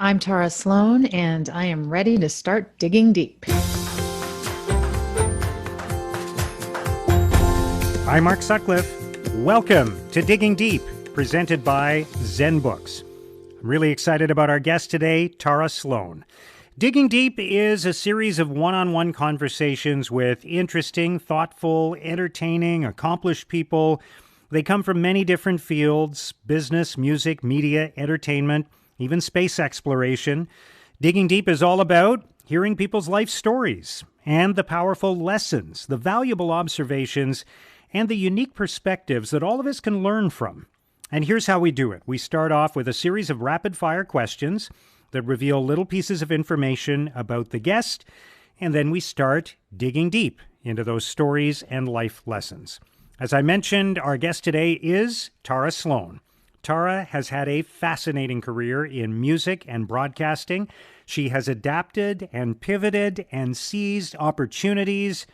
I'm Tara Slone, and I am ready to start digging deep. I'm Mark Sutcliffe. Welcome to Digging Deep, presented by Zen Books. I'm really excited about our guest today, Tara Slone. Digging Deep is a series of one-on-one conversations with interesting, thoughtful, entertaining, accomplished people. They come from many different fields: business, music, media, entertainment, even space exploration. Digging Deep is all about hearing people's life stories and the powerful lessons, the valuable observations, and the unique perspectives that all of us can learn from. And here's how we do it. We start off with a series of rapid-fire questions that reveal little pieces of information about the guest, and then we start digging deep into those stories and life lessons. As I mentioned, our guest today is Tara Slone. Tara has had a fascinating career in music and broadcasting. She has adapted and pivoted and seized opportunities.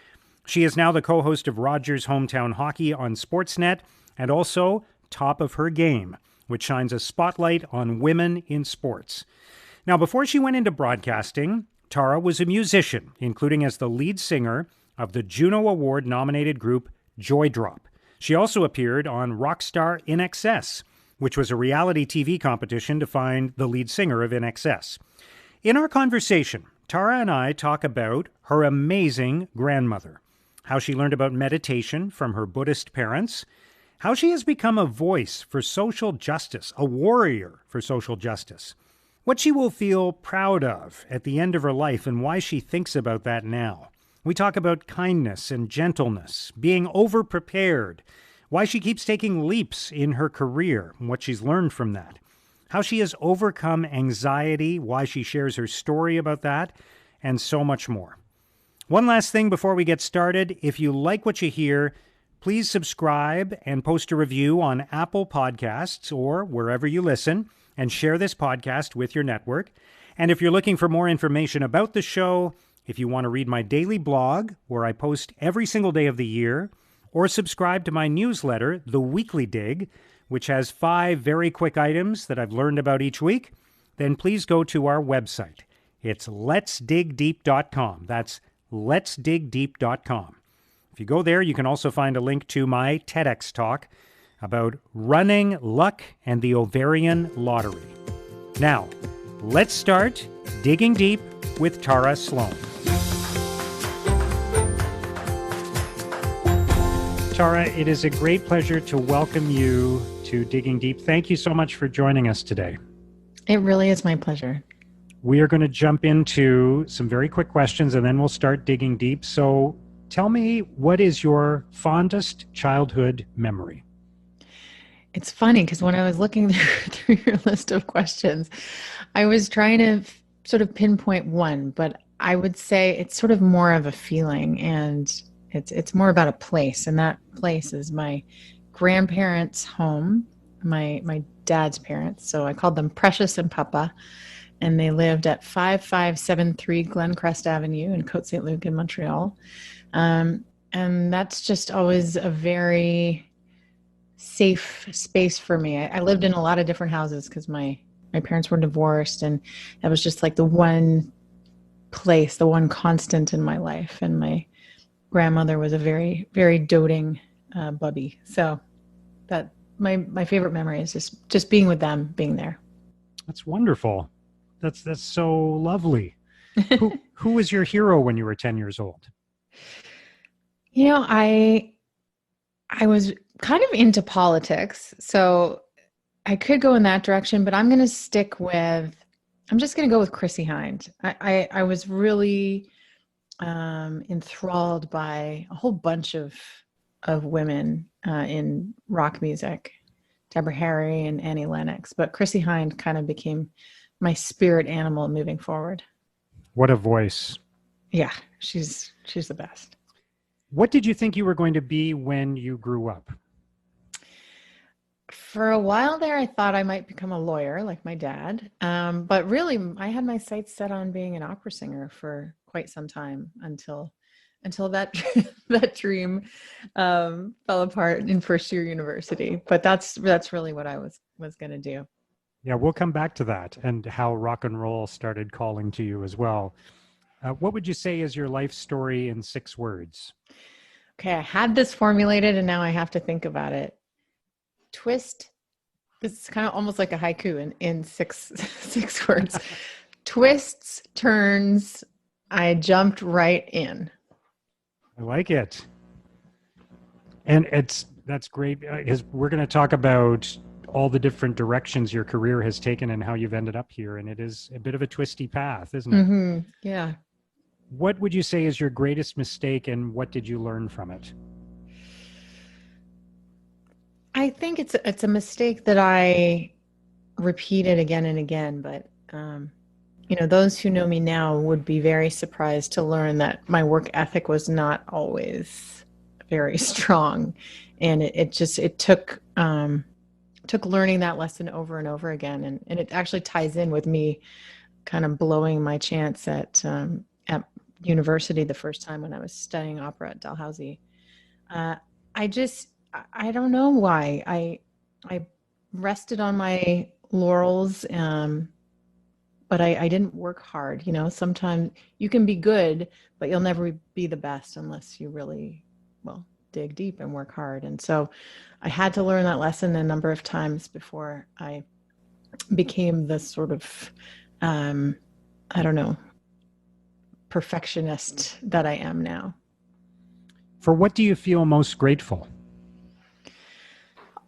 She is now the co-host of Rogers Hometown Hockey on Sportsnet, and also Top of Her Game, which shines a spotlight on women in sports. Now, before she went into broadcasting, Tara was a musician, including as the lead singer of the Juno Award-nominated group Joy Drop. She also appeared on Rockstar INXS, which was a reality TV competition to find the lead singer of INXS. In our conversation, Tara and I talk about her amazing grandmother, how she learned about meditation from her Buddhist parents, how she has become a voice for social justice, a warrior for social justice, what she will feel proud of at the end of her life and why she thinks about that now. We talk about kindness and gentleness, being overprepared, why she keeps taking leaps in her career and what she's learned from that, how she has overcome anxiety, why she shares her story about that, and so much more. One last thing before we get started. If you like what you hear, please subscribe and post a review on Apple Podcasts or wherever you listen, and share this podcast with your network. And if you're looking for more information about the show, if you want to read my daily blog, where I post every single day of the year, or subscribe to my newsletter, The Weekly Dig, which has 5 very quick items that I've learned about each week, then please go to our website. It's letsdigdeep.com. That's letsdigdeep.com. If you go there, you can also find a link to my TEDx talk about running, luck, and the ovarian lottery. Now, let's start digging deep with Tara Slone. Tara, it is a great pleasure to welcome you to Digging Deep. Thank you so much for joining us today. It really is my pleasure. We are going to jump into some very quick questions, and then we'll start digging deep. So tell me, what is your fondest childhood memory? It's funny because when I was looking through your list of questions, I was trying to sort of pinpoint one, but I would say it's sort of more of a feeling, and it's more about a place, and that place is my grandparents' home, my dad's parents. So I called them Precious and Papa, and they lived at 5573 Glencrest Avenue in Côte Saint-Luc in Montreal. And that's just always a very safe space for me. I lived in a lot of different houses because my parents were divorced, and that was just like the one place, the one constant in my life. And my grandmother was a very, very doting bubby. So that my favorite memory is just being with them, being there. That's wonderful. That's so lovely. Who was your hero when you were 10 years old? You know, I was kind of into politics, so I could go in that direction, but I'm just going to go with Chrissie Hynde. I was really enthralled by a whole bunch of women in rock music, Deborah Harry and Annie Lennox, but Chrissie Hynde kind of became my spirit animal moving forward. What a voice. Yeah, she's the best. What did you think you were going to be when you grew up? For a while there, I thought I might become a lawyer like my dad. But really, I had my sights set on being an opera singer for quite some time until that that dream fell apart in first year university. But that's really what I was going to do. Yeah, we'll come back to that and how rock and roll started calling to you as well. What would you say is your life story in 6 words? Okay, I had this formulated and now I have to think about it. Twist. This is kind of almost like a haiku in six six words. Twists, turns, I jumped right in. I like it. And that's great because we're going to talk about all the different directions your career has taken and how you've ended up here. And it is a bit of a twisty path, isn't it? Yeah. What would you say is your greatest mistake and what did you learn from it? I think it's a mistake that I repeated again and again, but those who know me now would be very surprised to learn that my work ethic was not always very strong, and it took learning that lesson over and over again, and it actually ties in with me kind of blowing my chance at university the first time when I was studying opera at Dalhousie. Uh, I don't know why I rested on my laurels, but I didn't work hard. Sometimes you can be good, but you'll never be the best unless you really, well, dig deep and work hard. And so I had to learn that lesson a number of times before I became this sort of, I don't know, perfectionist that I am now. For what do you feel most grateful?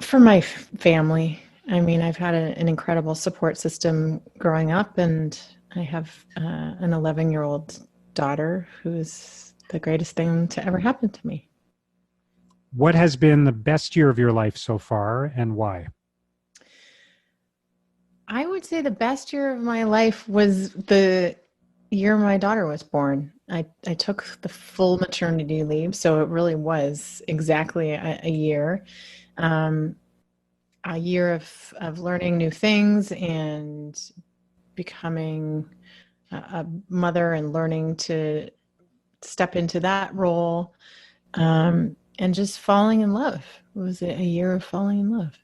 For my family. I mean, I've had an incredible support system growing up, and I have an 11-year-old daughter who's the greatest thing to ever happen to me. What has been the best year of your life so far and why? I would say the best year of my life was the year my daughter was born. I took the full maternity leave, so it really was exactly a year. Um, a year of learning new things and becoming a mother and learning to step into that role, and just falling in love. It was a year of falling in love.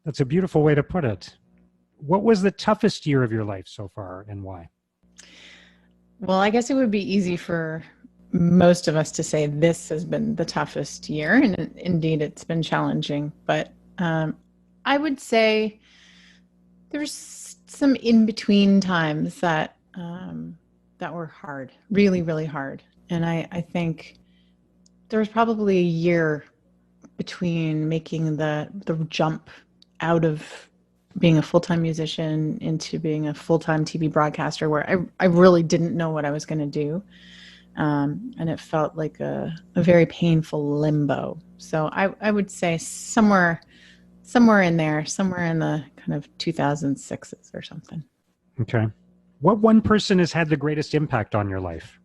That's a beautiful way to put it. What was the toughest year of your life so far and why? Well, I guess it would be easy for most of us to say this has been the toughest year, and indeed it's been challenging. But I would say there's some in between times that were hard, really, really hard. And I think there was probably a year between making the jump out of being a full-time musician into being a full-time TV broadcaster where I really didn't know what I was going to do. And it felt like a very painful limbo. So I would say somewhere in there, somewhere in the kind of 2006s or something. Okay. What one person has had the greatest impact on your life?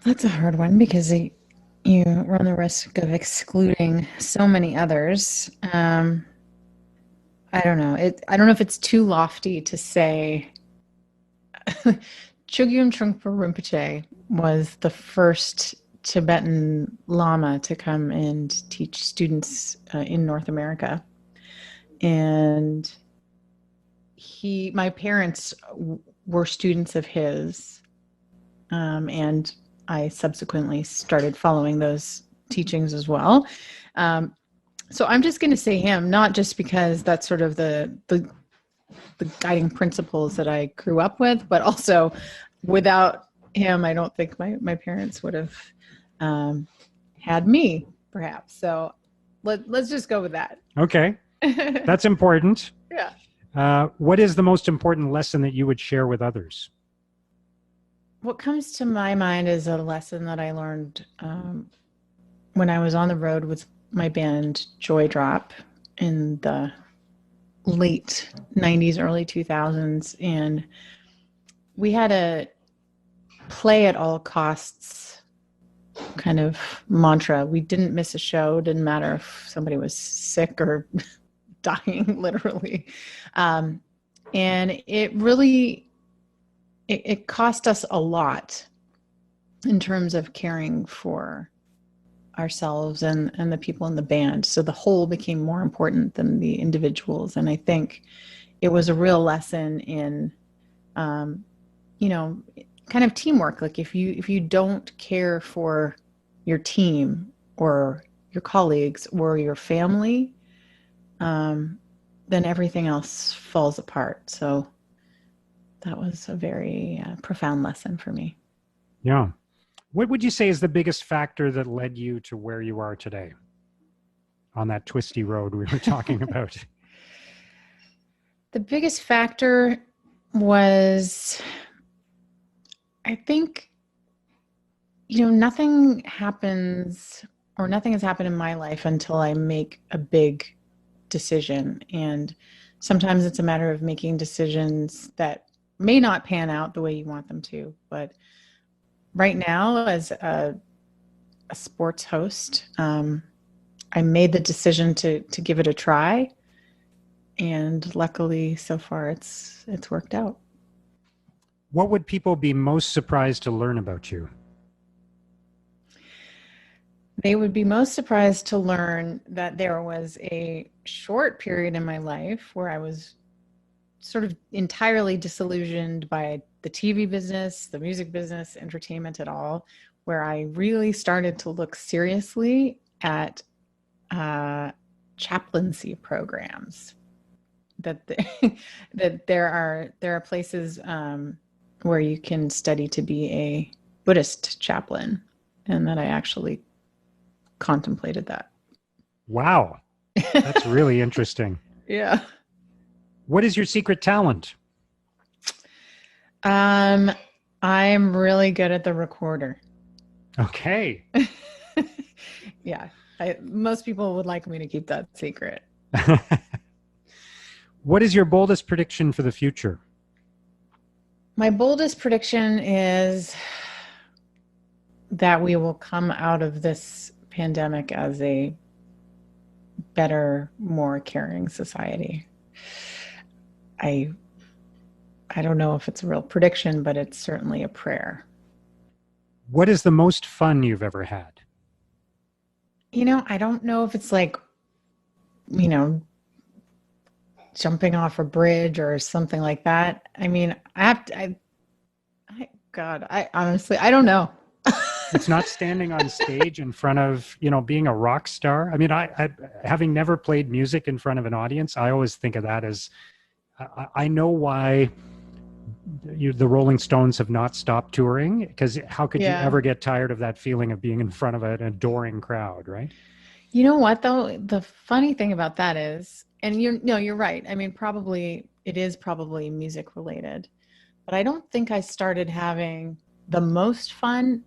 That's a hard one because you run the risk of excluding so many others. I don't know. I don't know if it's too lofty to say. Chogyam Trungpa Rinpoche was the first Tibetan Lama to come and teach students in North America. And my parents were students of his, and I subsequently started following those teachings as well. So I'm just going to say him, not just because that's sort of the guiding principles that I grew up with, but also without him, I don't think my parents would have had me, perhaps. So let's just go with that. Okay. That's important. Yeah. What is the most important lesson that you would share with others? What comes to my mind is a lesson that I learned when I was on the road with my band Joy Drop in the late 90s, early 2000s. And we had a play at all costs kind of mantra. We didn't miss a show. Didn't matter if somebody was sick or dying, literally. And it really, it cost us a lot in terms of caring for ourselves and the people in the band. So the whole became more important than the individuals. And I think it was a real lesson in, um, you know, kind of teamwork. Like if you don't care for your team or your colleagues or your family, um, then everything else falls apart. So that was a very profound lesson for me. Yeah. What would you say is the biggest factor that led you to where you are today on that twisty road we were talking about? The biggest factor was, I think, nothing happens or nothing has happened in my life until I make a big decision. And sometimes it's a matter of making decisions that may not pan out the way you want them to. But right now, as a sports host, I made the decision to give it a try. And luckily, so far, it's worked out. What would people be most surprised to learn about you? They would be most surprised to learn that there was a short period in my life where I was sort of entirely disillusioned by the TV business, the music business, entertainment at all, where I really started to look seriously at uh, chaplaincy programs. That that there are places where you can study to be a Buddhist chaplain, and that I actually contemplated that. Wow. That's really interesting. Yeah. What is your secret talent? Um, I'm really good at the recorder. Okay. Yeah. Most people would like me to keep that secret. What is your boldest prediction for the future? My boldest prediction is that we will come out of this pandemic as a better, more caring society. I I don't know if it's a real prediction, but it's certainly a prayer. What is the most fun you've ever had? I don't know if it's like, you know, jumping off a bridge or something like that. I mean, God, I honestly, I don't know. It's not standing on stage in front of, being a rock star. I mean, I having never played music in front of an audience, I always think of that as I know why the Rolling Stones have not stopped touring, because how could you Yeah. ever get tired of that feeling of being in front of an adoring crowd, right? You know what though? The funny thing about that is, and you're right. I mean, probably it is probably music related, but I don't think I started having the most fun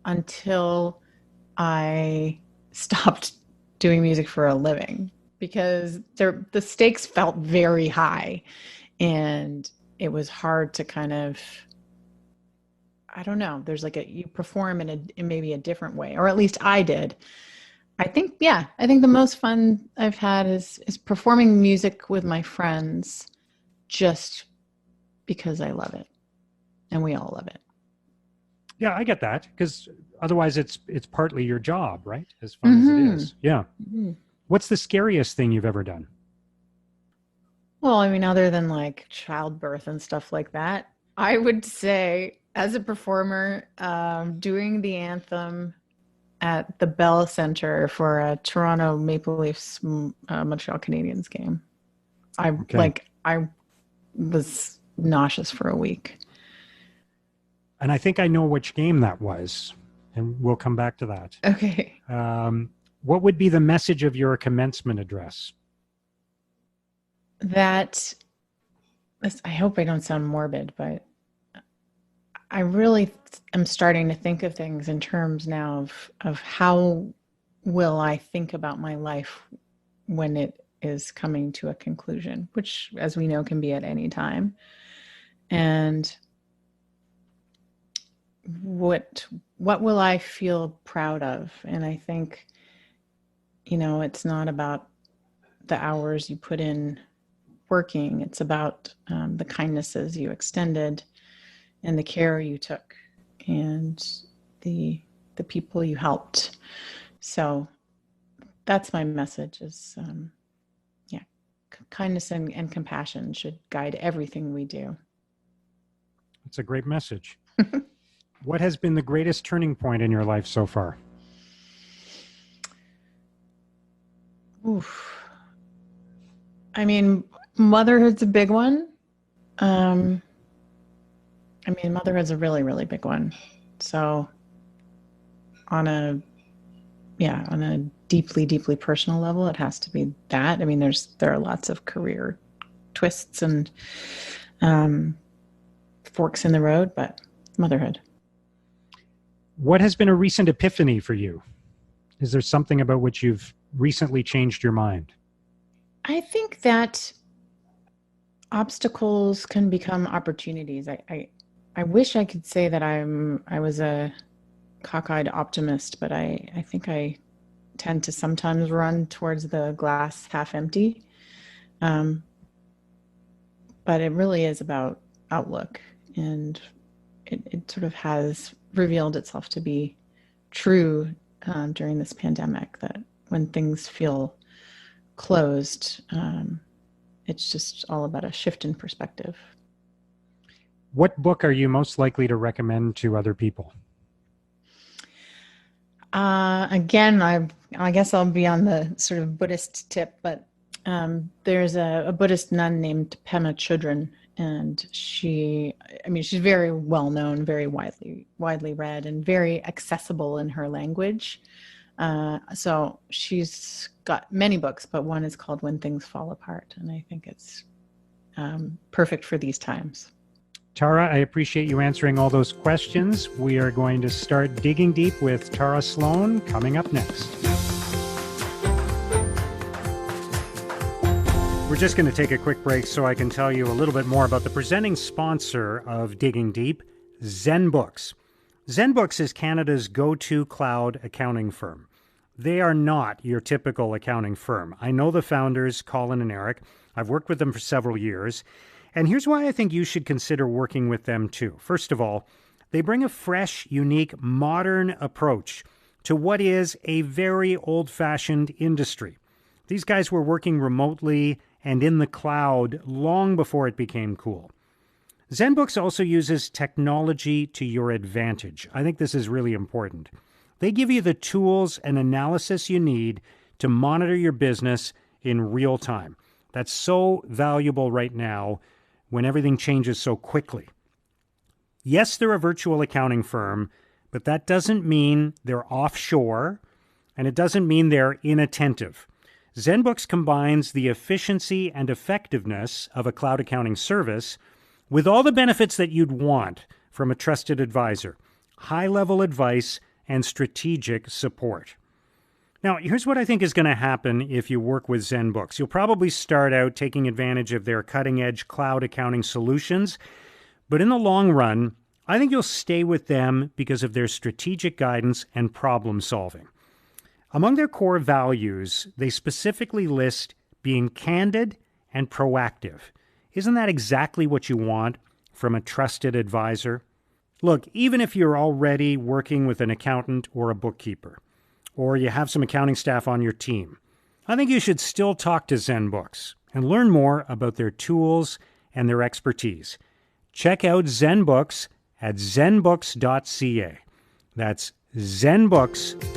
until I stopped doing music for a living because the stakes felt very high and it was hard to kind of, I don't know, there's like you perform in maybe a different way, or at least I did. I think the most fun I've had is performing music with my friends just because I love it and we all love it. Yeah, I get that, because otherwise it's partly your job, right? As fun as it Hmm. is. Yeah. Hmm. What's the scariest thing you've ever done? Well, I mean, other than like childbirth and stuff like that, I would say as a performer, doing the anthem at the Bell Center for a Toronto Maple Leafs Montreal Canadiens game. Okay. I was nauseous for a week. And I think I know which game that was, and we'll come back to that. Okay. What would be the message of your commencement address? That I hope I don't sound morbid, but I really am starting to think of things in terms now of how will I think about my life when it is coming to a conclusion, which, as we know, can be at any time. And what will I feel proud of? And I think, it's not about the hours you put in working. It's about the kindnesses you extended and the care you took and the the people you helped So that's my message is, yeah, kindness and compassion should guide everything we do. It's a great message. What has been the greatest turning point in your life so far? Oof. I mean, motherhood's a big one. Um, I mean, motherhood's a really, really big one. So on a, yeah, on a deeply, deeply personal level, it has to be that. I mean, there are lots of career twists and um, forks in the road, but motherhood. What has been a recent epiphany for you? Is there something about which you've recently changed your mind? I think that obstacles can become opportunities. I wish I could say that I was a cockeyed optimist, but I think I tend to sometimes run towards the glass half empty. Um, but it really is about outlook, and it sort of has revealed itself to be true during this pandemic that when things feel closed, it's just all about a shift in perspective. What book are you most likely to recommend to other people? Again, I guess I'll be on the sort of Buddhist tip, but there's a Buddhist nun named Pema Chodron, and I mean, she's very well known, very widely read, and very accessible in her language. So she's got many books, but one is called When Things Fall Apart, and I think it's perfect for these times. Tara, I appreciate you answering all those questions. We are going to start digging deep with Tara Slone coming up next. We're just going to take a quick break so I can tell you a little bit more about the presenting sponsor of Digging Deep, ZenBooks. ZenBooks is Canada's go-to cloud accounting firm. They are not your typical accounting firm. I know the founders, Colin and Eric. I've worked with them for several years. And here's why I think you should consider working with them too. First of all, they bring a fresh, unique, modern approach to what is a very old-fashioned industry. These guys were working remotely and in the cloud long before it became cool. ZenBooks also uses technology to your advantage. I think this is really important. They give you the tools and analysis you need to monitor your business in real time. That's so valuable right now when everything changes so quickly. Yes, they're a virtual accounting firm, but that doesn't mean they're offshore, and it doesn't mean they're inattentive. ZenBooks combines the efficiency and effectiveness of a cloud accounting service with all the benefits that you'd want from a trusted advisor, high-level advice, and strategic support. Now, here's what I think is going to happen if you work with ZenBooks. You'll probably start out taking advantage of their cutting-edge cloud accounting solutions, but in the long run, I think you'll stay with them because of their strategic guidance and problem solving. Among their core values, they specifically list being candid and proactive. Isn't that exactly what you want from a trusted advisor? Look, even if you're already working with an accountant or a bookkeeper, or you have some accounting staff on your team, I think you should still talk to ZenBooks and learn more about their tools and their expertise. Check out ZenBooks at zenbooks.ca. That's zenbooks.ca.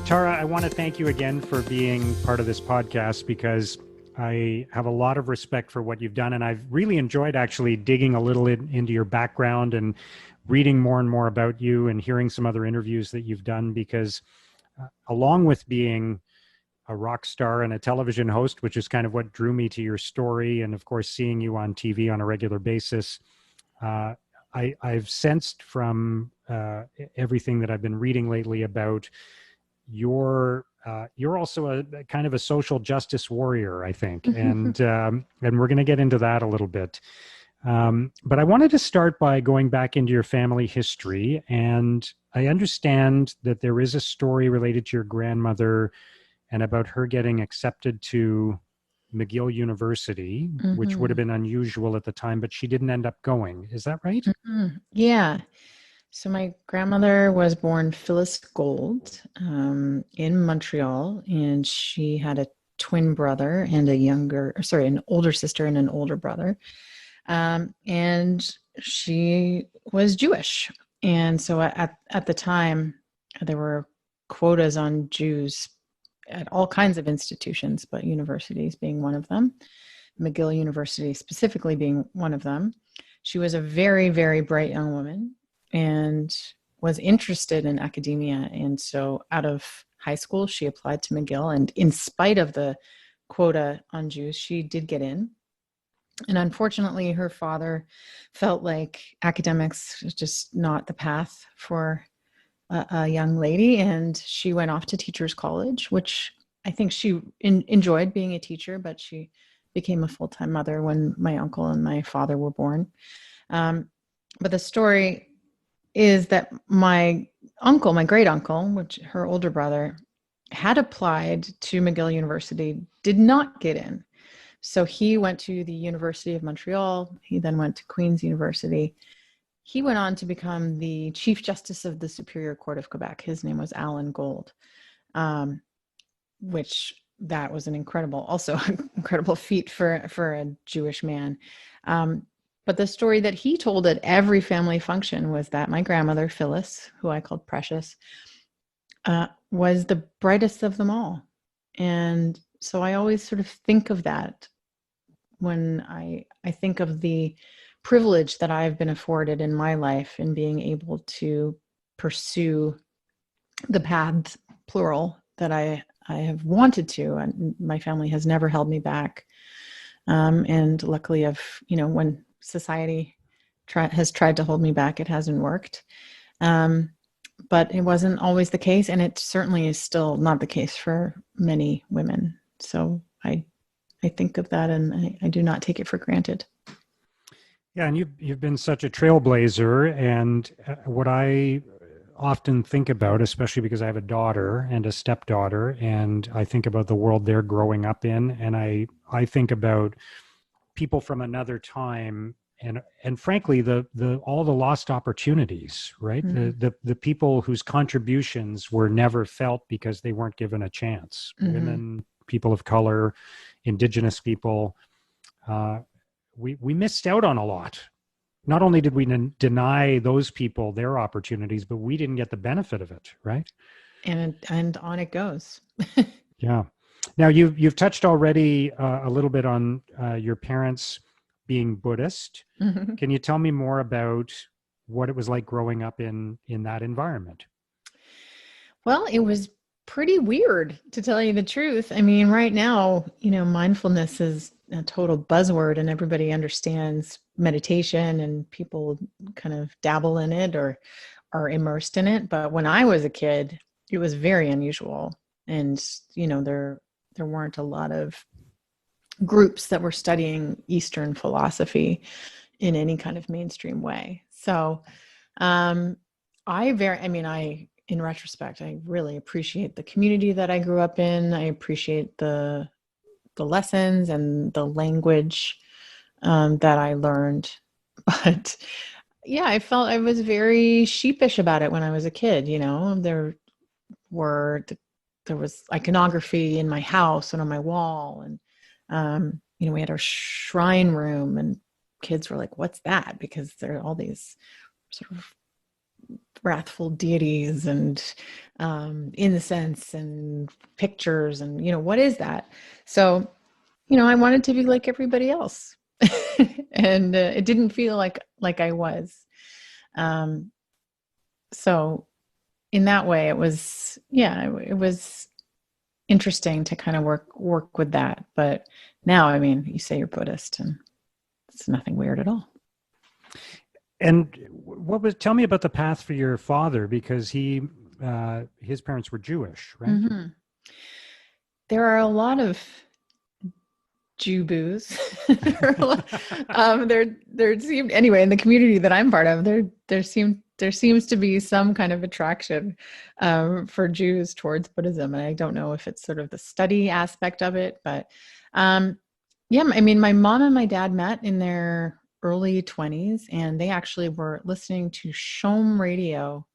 Tara, I want to thank you again for being part of this podcast because I have a lot of respect for what you've done, and I've really enjoyed actually digging a little into your background and reading more and more about you and hearing some other interviews that you've done because along with being a rock star and a television host, which is kind of what drew me to your story, and of course seeing you on TV on a regular basis, I've sensed from everything that I've been reading lately about you're also a kind of a social justice warrior, I think, and we're going to get into that a little bit. But I wanted to start by going back into your family history, and I understand that there is a story related to your grandmother and about her getting accepted to McGill University, which would have Hmm. been unusual at the time, but she didn't end up going. Is that right? Hmm. Yeah. So my grandmother was born Phyllis Gold in Montreal, and she had a twin brother and an older sister and an older brother. And she was Jewish. And so at the time, there were quotas on Jews at all kinds of institutions, but universities being one of them, McGill University specifically being one of them. She was a very, very bright young woman and was interested in academia. And so out of high school, she applied to McGill. And in spite of the quota on Jews, she did get in. And unfortunately, her father felt like academics was just not the path for a young lady. And she went off to teachers college, which I think she enjoyed being a teacher, but she became a full-time mother when my uncle and my father were born. But the story is that my uncle, my great uncle, which her older brother, had applied to McGill University, did not get in. So he went to the University of Montreal. He then went to Queen's University. He went on to become the Chief Justice of the Superior Court of Quebec. His name was Alan Gold, which that was an also incredible feat for a Jewish man. But the story that he told at every family function was that my grandmother, Phyllis, who I called Precious, was the brightest of them all. And so I always sort of think of that when I think of the privilege that I've been afforded in my life in being able to pursue the paths, plural, that I have wanted to, and my family has never held me back. And luckily, when society has tried to hold me back, it hasn't worked. But it wasn't always the case, and it certainly is still not the case for many women. So I think of that, and I do not take it for granted. Yeah, and you've been such a trailblazer, and what I often think about, especially because I have a daughter and a stepdaughter, and I think about the world they're growing up in, and I think about people from another time, and frankly the all the lost opportunities, right? Mm-hmm. The people whose contributions were never felt because they weren't given a chance. Mm-hmm. Women, people of color, indigenous people, we missed out on a lot. Not only did we deny those people their opportunities, but we didn't get the benefit of it, right? And on it goes. Yeah. Now you've touched already a little bit on your parents being Buddhist. Mm-hmm. Can you tell me more about what it was like growing up in that environment? Well, it was pretty weird, to tell you the truth. I mean, right now, mindfulness is a total buzzword and everybody understands meditation and people kind of dabble in it or are immersed in it. But when I was a kid, it was very unusual. And, there weren't a lot of groups that were studying Eastern philosophy in any kind of mainstream way. So, in retrospect, I really appreciate the community that I grew up in. I appreciate the lessons and the language that I learned. But yeah, I felt I was very sheepish about it when I was a kid. Were there was iconography in my house and on my wall, and we had our shrine room, and kids were like, "What's that?" Because there are all these sort of wrathful deities and incense and pictures, and what is that? So I wanted to be like everybody else, and it didn't feel like I was. So in that way, it was interesting to kind of work with that. But now, I mean, you say you're Buddhist, and it's nothing weird at all. And tell me about the path for your father, because his parents were Jewish, right? Mm-hmm. There are a lot of Jew-boos. There seemed, anyway, in the community that I'm part of, there seemed there seems to be some kind of attraction for Jews towards Buddhism. And I don't know if it's sort of the study aspect of it, but um, yeah, I mean, my mom and my dad met in their early 20s, and they actually were listening to Shom radio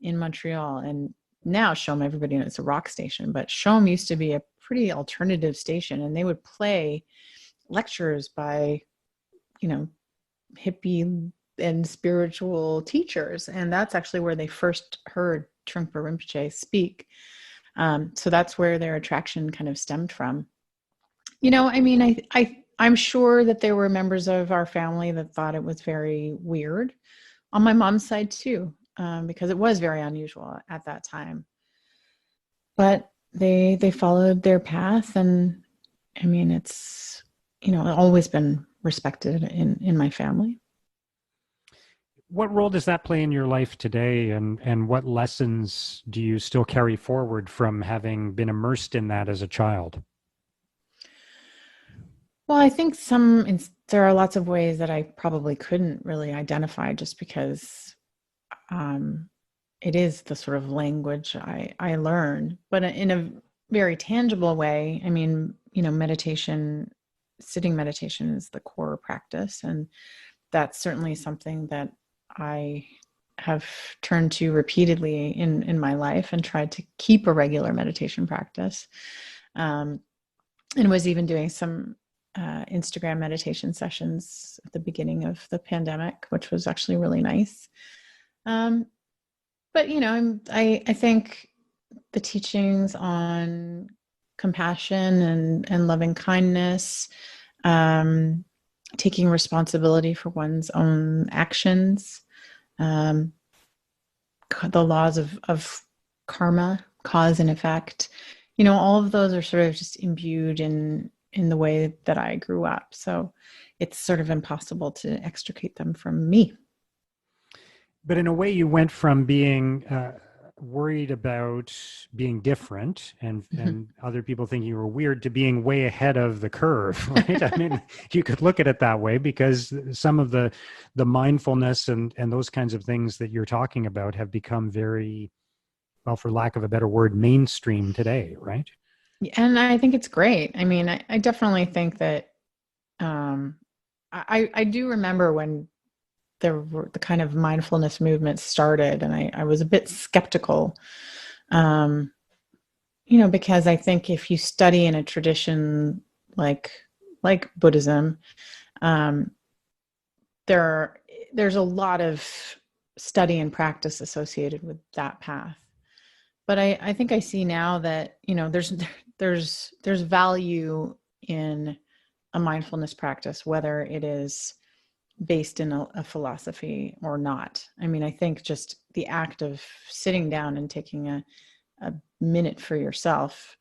in Montreal. And now Shom, everybody knows it's a rock station, but Shom used to be a pretty alternative station, and they would play lectures by, you know, hippie and spiritual teachers. And that's actually where they first heard Trungpa Rinpoche speak. So that's where their attraction kind of stemmed from. I mean, I'm sure that there were members of our family that thought it was very weird on my mom's side too, because it was very unusual at that time. But they followed their path, and I mean, it's always been respected in my family. What role does that play in your life today, and what lessons do you still carry forward from having been immersed in that as a child? Well, I think there are lots of ways that I probably couldn't really identify, just because it is the sort of language I learned, but in a very tangible way. I mean, sitting meditation is the core practice, and that's certainly something that I have turned to repeatedly in my life, and tried to keep a regular meditation practice. And was even doing some Instagram meditation sessions at the beginning of the pandemic, which was actually really nice. But I think the teachings on compassion and loving kindness, taking responsibility for one's own actions, the laws of karma, cause and effect, all of those are sort of just imbued in the way that I grew up. So it's sort of impossible to extricate them from me. But in a way, you went from being worried about being different and other people thinking you were weird to being way ahead of the curve, right? I mean, you could look at it that way, because some of the mindfulness and those kinds of things that you're talking about have become very, well, for lack of a better word, mainstream today, right? And I think it's great. I mean, I definitely think that I do remember when the kind of mindfulness movement started, and I was a bit skeptical, because I think if you study in a tradition like Buddhism, there's a lot of study and practice associated with that path. But I think I see now that there's value in a mindfulness practice, whether it is based in a philosophy or not. I mean, I think just the act of sitting down and taking a minute for yourself,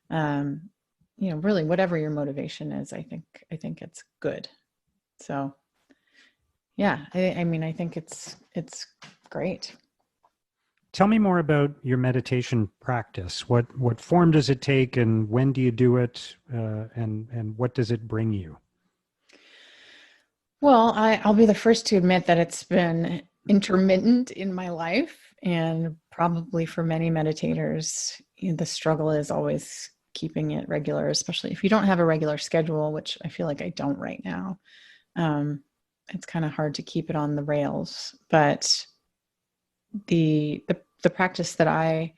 really whatever your motivation is, I think it's good. So yeah, I mean, I think it's great. Tell me more about your meditation practice. What form does it take, and when do you do it, and what does it bring you? Well, I'll be the first to admit that it's been intermittent in my life, and probably for many meditators, the struggle is always keeping it regular, especially if you don't have a regular schedule, which I feel like I don't right now. It's kind of hard to keep it on the rails. But the practice that I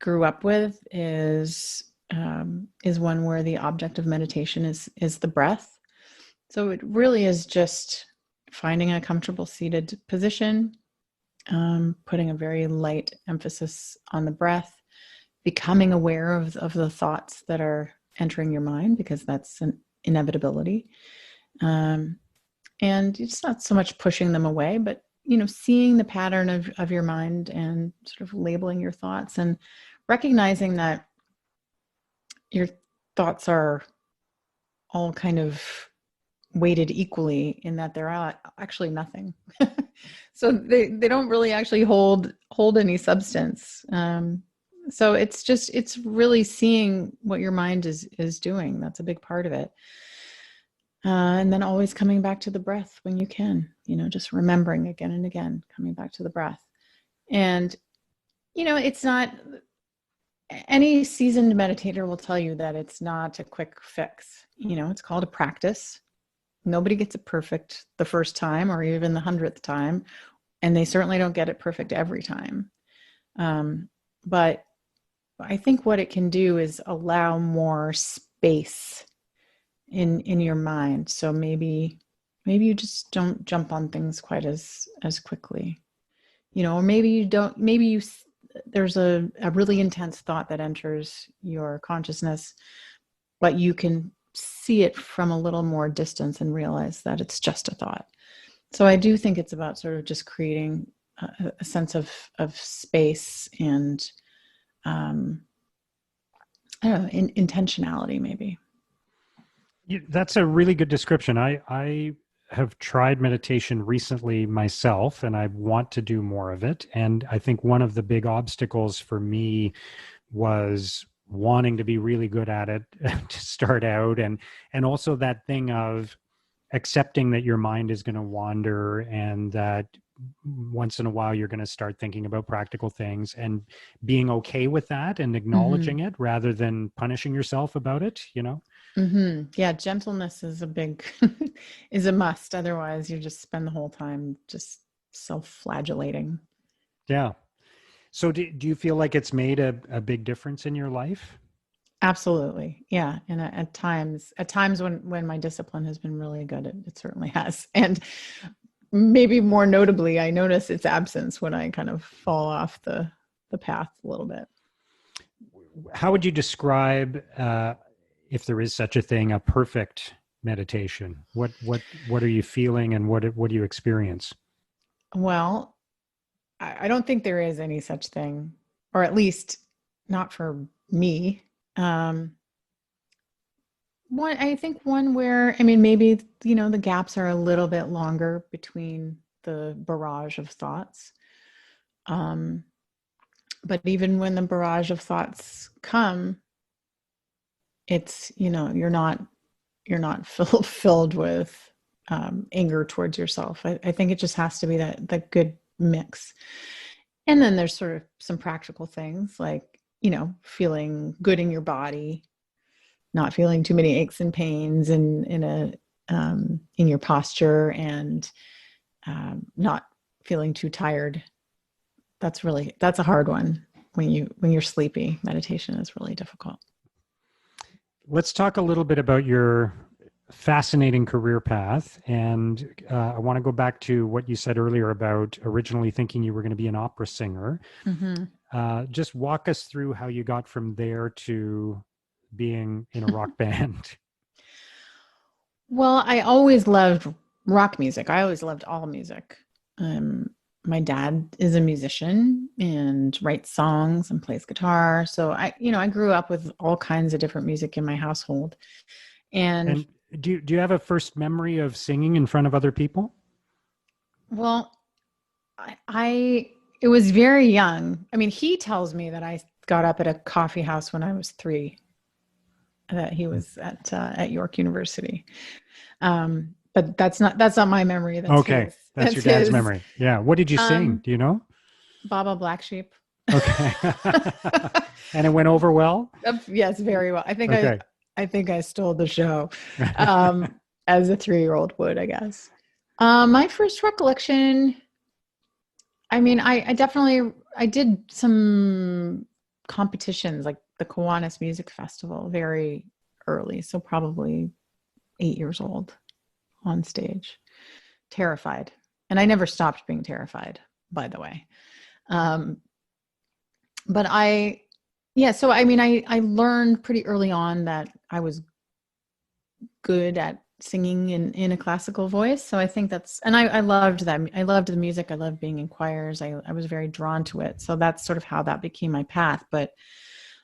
grew up with is one where the object of meditation is the breath. So it really is just finding a comfortable seated position, putting a very light emphasis on the breath, becoming aware of the thoughts that are entering your mind, because that's an inevitability. And it's not so much pushing them away, but seeing the pattern of your mind and sort of labeling your thoughts, and recognizing that your thoughts are all kind of weighted equally, in that they're actually nothing. So they don't really actually hold any substance. So it's really seeing what your mind is doing. That's a big part of it. And then always coming back to the breath when you can, just remembering again and again, coming back to the breath. And, it's not, any seasoned meditator will tell you that it's not a quick fix. It's called a practice. Nobody gets it perfect the first time or even the 100th time. And they certainly don't get it perfect every time. But I think what it can do is allow more space in your mind. So maybe you just don't jump on things quite as quickly, or maybe you don't, there's a really intense thought that enters your consciousness, but you can see it from a little more distance and realize that it's just a thought. So I do think it's about sort of just creating a sense of space and I don't know, intentionality maybe. That's a really good description. I have tried meditation recently myself, and I want to do more of it. And I think one of the big obstacles for me was wanting to be really good at it to start out, and also that thing of accepting that your mind is going to wander, and that once in a while you're going to start thinking about practical things, and being okay with that and Mm-hmm. acknowledging it rather than punishing yourself about it, Mm-hmm. Yeah, gentleness is a big is a must. Otherwise, you just spend the whole time just self-flagellating. Yeah. So do you feel like it's made a big difference in your life? Absolutely. Yeah. And at times when my discipline has been really good, it certainly has. And maybe more notably, I notice its absence when I kind of fall off the path a little bit. How would you describe, if there is such a thing, a perfect meditation? What are you feeling, and what do you experience? Well, I don't think there is any such thing, or at least not for me. Um, I think one where, I mean, maybe, the gaps are a little bit longer between the barrage of thoughts. Um, but even when the barrage of thoughts come, it's, you're not filled with anger towards yourself. I think it just has to be that good mix. And then there's sort of some practical things like, feeling good in your body, not feeling too many aches and pains in your posture, and not feeling too tired. That's a hard one. When you're sleepy, meditation is really difficult. Let's talk a little bit about your fascinating career path. And I want to go back to what you said earlier about originally thinking you were going to be an opera singer. Mm-hmm. Just walk us through how you got from there to being in a rock band. Well, I always loved rock music. I always loved all music. Um, my dad is a musician and writes songs and plays guitar. So I grew up with all kinds of different music in my household. And And do you have a first memory of singing in front of other people? well, I it was very young. I mean, he tells me that I got up at a coffee house when I was 3. That he was at York University. But that's not my memory. That's Okay, his. that's That's your dad's his. memory. Yeah. What did you sing? Um, Do you know? Baba Black Sheep. Okay. And it went over well? Yes, very well. I think I Okay. I think I stole the show, as a 3-year-old would, I guess. My first recollection. I mean, I definitely I did some competitions like the Kiwanis Music Festival very early, so probably 8 years old on stage, terrified. And I never stopped being terrified, by the way. Um, but yeah, so I mean, I learned pretty early on that I was good at singing in a classical voice. So I think and I loved that. I loved the music. I loved being in choirs. I was very drawn to it. So that's sort of how that became my path. But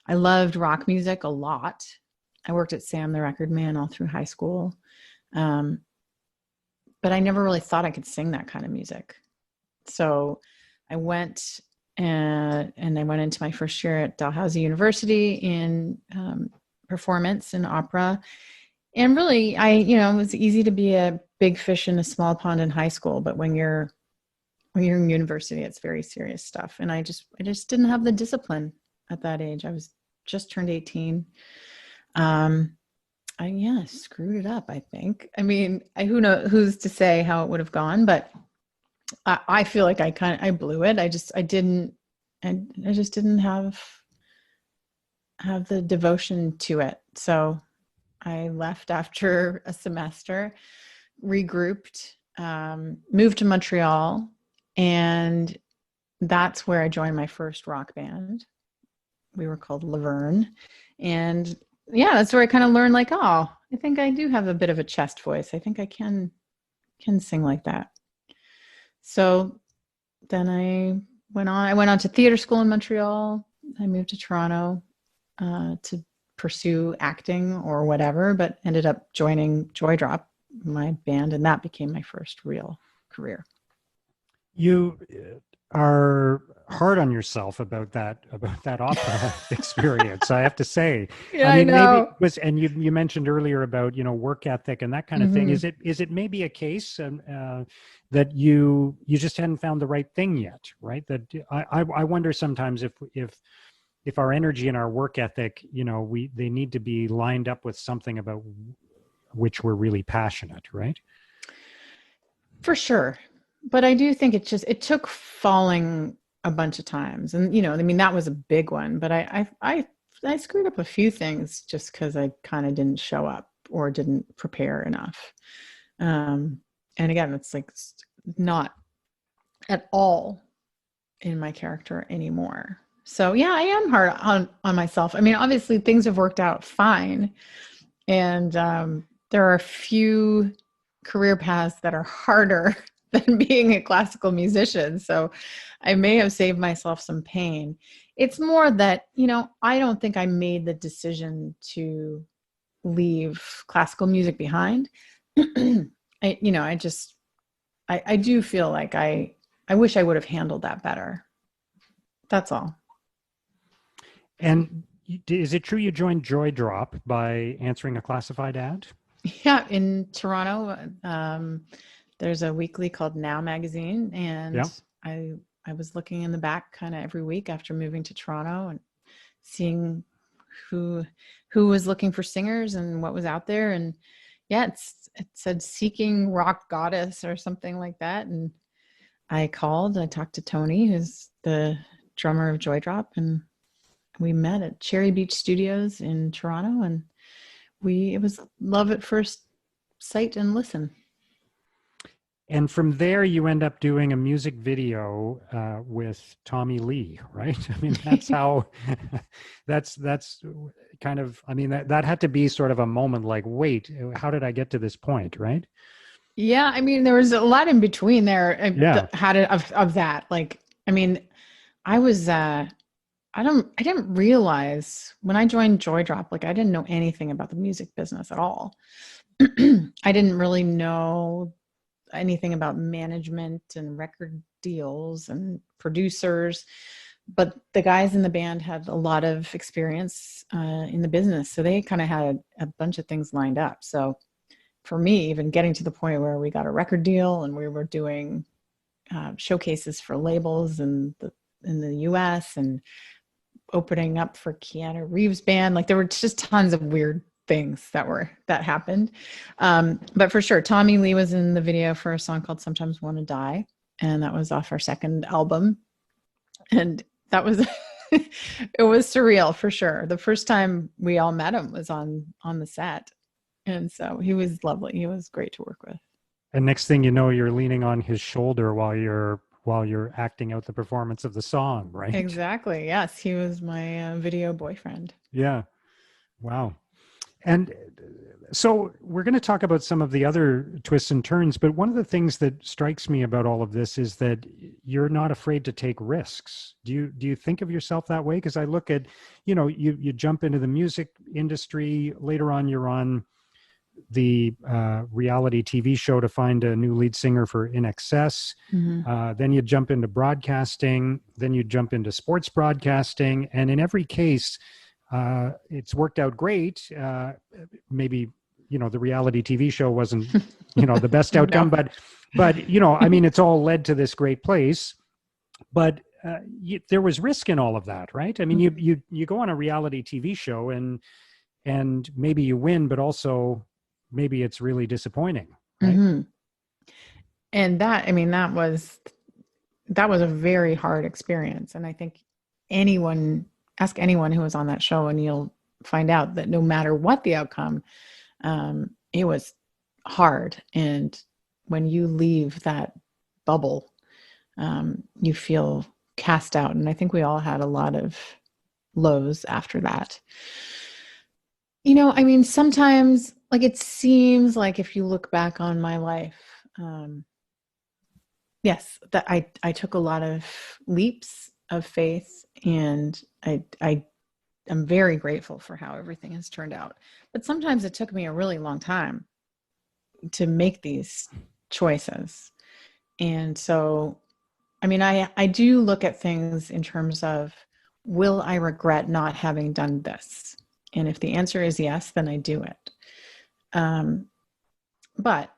I loved rock music a lot. I worked at Sam the Record Man all through high school. Um, but I never really thought I could sing that kind of music. So I went and I went into my first year at Dalhousie University in performance in opera. And really, it was easy to be a big fish in a small pond in high school, but when you're in university, it's very serious stuff. And I just didn't have the discipline at that age. I was just turned 18. Um, I screwed it up, I think. I mean, who's to say how it would have gone, but I feel like I blew it. I just didn't have the devotion to it. So I left after a semester, regrouped, moved to Montreal, and that's where I joined my first rock band. We were called Laverne. And yeah, that's where I kind of learned like, oh, I think I do have a bit of a chest voice. I think I can sing like that. So then I went on to theater school in Montreal. I moved to Toronto to pursue acting or whatever, but ended up joining Joy Drop, my band, and that became my first real career. You are hard on yourself about that opera experience, I have to say. Yeah, I I mean, maybe it know. was, and you mentioned earlier about work ethic and that kind of thing. Hmm. Is it maybe a case that you just hadn't found the right thing yet, right? That I wonder sometimes if our energy and our work ethic, they need to be lined up with something about which we're really passionate, right? For sure. But I do think it took falling a bunch of times. And, I mean, that was a big one, but I screwed up a few things just because I kind of didn't show up or didn't prepare enough. Um, and again, it's like not at all in my character anymore. So yeah, I am hard on myself. I mean, obviously things have worked out fine. And there are a few career paths that are harder than being a classical musician. So I may have saved myself some pain. It's more that, I don't think I made the decision to leave classical music behind. I do feel like I wish I would have handled that better. That's all. And is it true you joined Joy Drop by answering a classified ad? Yeah, in Toronto, there's a weekly called Now Magazine, and Yeah. I was looking in the back kind of every week after moving to Toronto and seeing who who was looking for singers and what was out there. And yeah, it said seeking rock goddess or something like that. And I talked to Tony, who's the drummer of Joy Drop, and we met at Cherry Beach Studios in Toronto, and it was love at first sight and listen. And from there, you end up doing a music video with Tommy Lee, right? I mean, that's how. that's kind of. I mean, that had to be sort of a moment. Like, wait, how did I get to this point, right? Yeah, I mean, there was a lot in between there. Yeah. Had it of that. Like, I mean, I was I didn't realize when I joined Joy Drop, like I didn't know anything about the music business at all. I didn't really know anything about management and record deals and producers, but the guys in the band had a lot of experience in the business, so they kind of had a bunch of things lined up. So for me, even getting to the point where we got a record deal and we were doing showcases for labels in the US and opening up for Keanu Reeves band. Like there were just tons of weird things that happened. But for sure, Tommy Lee was in the video for a song called Sometimes Wanna Die. And that was off our second album. And that was, it was surreal for sure. The first time we all met him was on the set. And so he was lovely. He was great to work with. And next thing you know, you're leaning on his shoulder while you're acting out the performance of the song, right? Exactly. Yes. He was my video boyfriend. Yeah. Wow. And so we're going to talk about some of the other twists and turns, but one of the things that strikes me about all of this is that you're not afraid to take risks. Do you think of yourself that way? Because I look at, you jump into the music industry, later on you're on the reality TV show to find a new lead singer for In Excess. Mm-hmm. Then you jump into broadcasting, then you jump into sports broadcasting. And in every case, it's worked out great, maybe the reality TV show wasn't, the best No. outcome, but, I mean, it's all led to this great place. But there was risk in all of that, right? I mean, you go on a reality TV show and maybe you win, but also maybe it's really disappointing, right? Mm-hmm. And that, I mean, that was a very hard experience. And I think ask anyone who was on that show, and you'll find out that no matter what the outcome, it was hard. And when you leave that bubble, you feel cast out. And I think we all had a lot of lows after that. I mean, sometimes, like, it seems like if you look back on my life, yes, that I took a lot of leaps of faith, and I am very grateful for how everything has turned out. But sometimes it took me a really long time to make these choices. And so, I mean, I do look at things in terms of, will I regret not having done this? And if the answer is yes, then I do it. But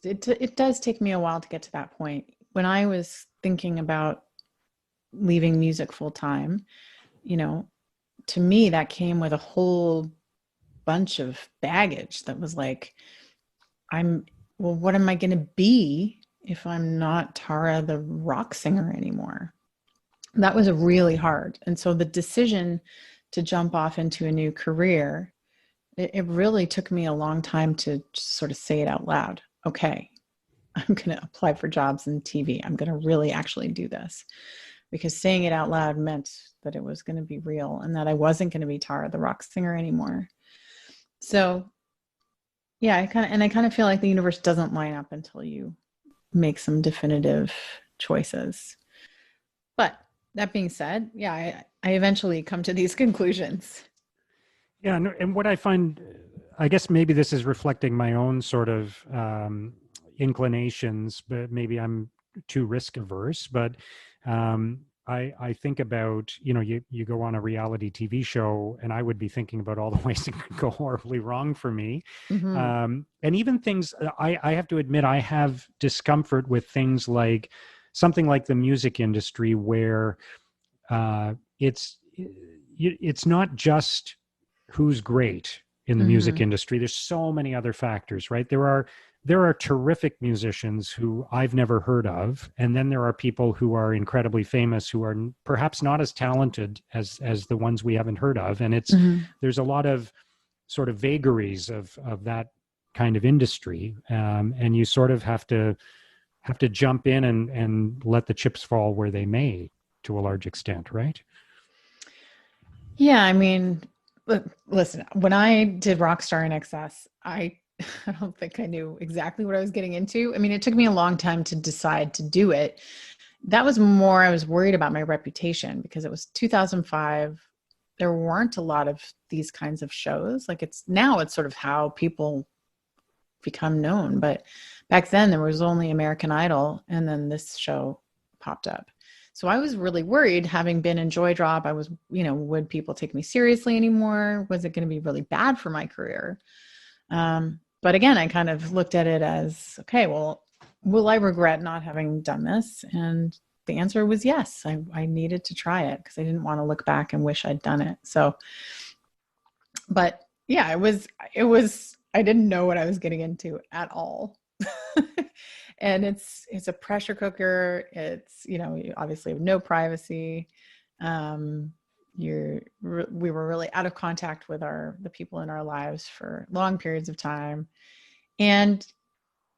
it does take me a while to get to that point. When I was thinking about leaving music full time, to me, that came with a whole bunch of baggage that was like, what am I going to be if I'm not Tara the rock singer anymore? That was really hard. And so the decision to jump off into a new career, it really took me a long time to sort of say it out loud. Okay, I'm going to apply for jobs in TV. I'm going to really actually do this, because saying it out loud meant that it was going to be real and that I wasn't going to be Tara the rock singer anymore. So yeah, I kind of feel like the universe doesn't line up until you make some definitive choices. But that being said, yeah, I eventually come to these conclusions. Yeah, and what I find, I guess maybe this is reflecting my own sort of inclinations, but maybe I'm too risk averse. But I think about, you go on a reality TV show, and I would be thinking about all the ways it could go horribly wrong for me. Mm-hmm. And even things, I have to admit, I have discomfort with things like something like the music industry, where it's not just who's great in the music Mm-hmm. industry. There's so many other factors, right? There are terrific musicians who I've never heard of, and then there are people who are incredibly famous who are perhaps not as talented as the ones we haven't heard of. And Mm-hmm. there's a lot of sort of vagaries of that kind of industry, and you sort of have to jump in and let the chips fall where they may, to a large extent, right? Yeah, I mean, listen, when I did Rockstar in Excess, I don't think I knew exactly what I was getting into. I mean, it took me a long time to decide to do it. That was more, I was worried about my reputation, because it was 2005. There weren't a lot of these kinds of shows. Like, it's sort of how people become known. But back then there was only American Idol, and then this show popped up. So I was really worried, having been in Joy Drop. I was, would people take me seriously anymore? Was it going to be really bad for my career? But again, I kind of looked at it as, okay, well, will I regret not having done this? And the answer was yes. I needed to try it, because I didn't want to look back and wish I'd done it. So, but yeah, I didn't know what I was getting into at all. And it's a pressure cooker. It's, you obviously have no privacy. We were really out of contact with the people in our lives for long periods of time. And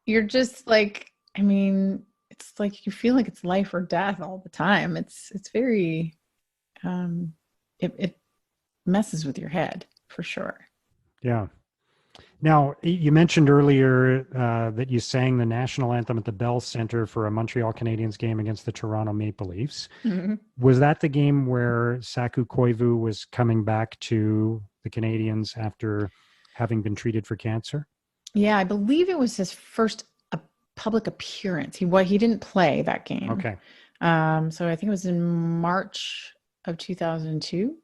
you're just like, I mean, it's like you feel like it's life or death all the time. It's very, it messes with your head for sure. Yeah. Now, you mentioned earlier that you sang the national anthem at the Bell Center for a Montreal Canadiens game against the Toronto Maple Leafs. Mm-hmm. Was that the game where Saku Koivu was coming back to the Canadiens after having been treated for cancer? Yeah, I believe it was his first public appearance. He didn't play that game. Okay. So I think it was in March of 2002.